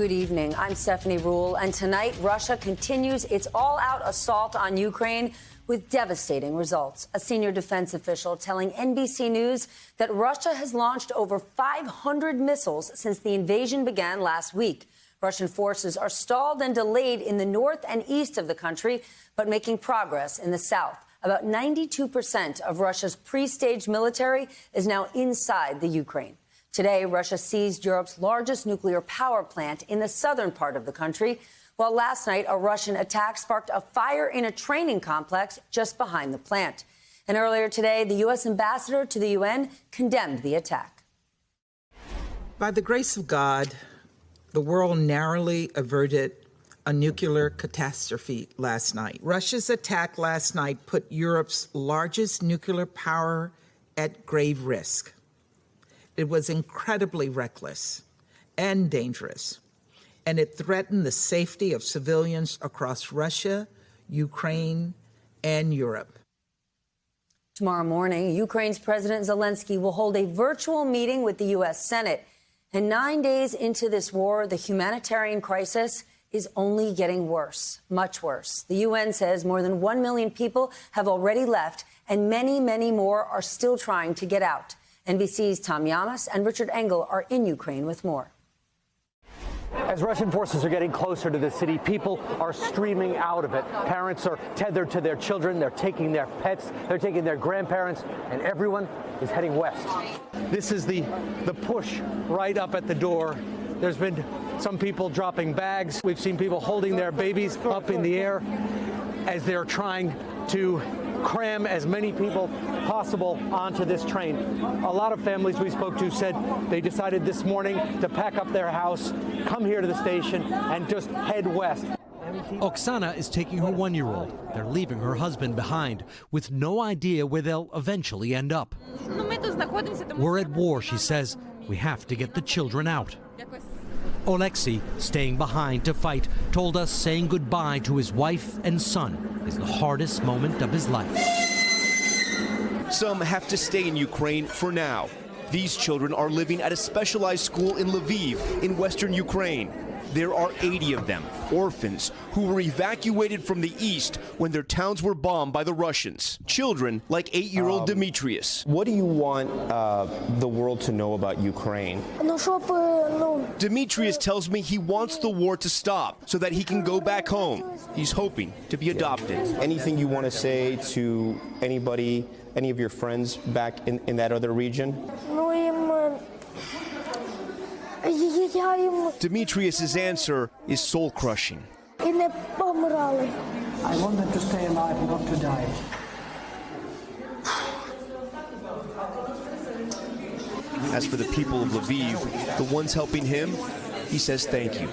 Good evening. I'm Stephanie Ruhle, and tonight Russia continues its all-out assault on Ukraine with devastating results. A senior defense official telling NBC News that Russia has launched over 500 missiles since the invasion began last week. Russian forces are stalled and delayed in the north and east of the country, but making progress in the south. About 92% of Russia's pre-staged military is now inside the Ukraine. Today, Russia seized Europe's largest nuclear power plant in the southern part of the country, while last night a Russian attack sparked a fire in a training complex just behind the plant. And earlier today, the U.S. ambassador to the UN condemned the attack. By the grace of God, the world narrowly averted a nuclear catastrophe last night. Russia's attack last night put Europe's largest nuclear power at grave risk. It was incredibly reckless and dangerous, and it threatened the safety of civilians across Russia, Ukraine, and Europe. Tomorrow morning, Ukraine's President Zelensky will hold a virtual meeting with the U.S. Senate. And 9 days into this war, the humanitarian crisis is only getting worse, much worse. The UN says more than 1 million people have already left, and many, many more are still trying to get out. NBC's Tom Yamas and Richard Engel are in Ukraine with more. As Russian forces are getting closer to the city, people are streaming out of it. Parents are tethered to their children. They're taking their pets. They're taking their grandparents, and everyone is heading west. This is the push right up at the door. There's been some people dropping bags. We've seen people holding their babies up in the air as they're trying to cram as many people possible onto this train. A lot of families we spoke to said they decided this morning to pack up their house, come here to the station, and just head west. Oksana is taking her 1-year-old. They're leaving her husband behind with no idea where they'll eventually end up. We're at war, she says. We have to get the children out. Oleksiy, staying behind to fight, told us saying goodbye to his wife and son is the hardest moment of his life. Some have to stay in Ukraine for now. These children are living at a specialized school in Lviv, in western Ukraine. There are 80 of them, orphans, who were evacuated from the east when their towns were bombed by the Russians. Children like 8-year-old Demetrius. What do you want the world to know about Ukraine? Demetrius tells me he wants the war to stop so that he can go back home. He's hoping to be adopted. Anything you want to say to anybody, any of your friends back in that other region? Demetrius's answer is soul-crushing. I want them to stay alive, not to die. As for the people of Lviv, the ones helping him, he says thank you.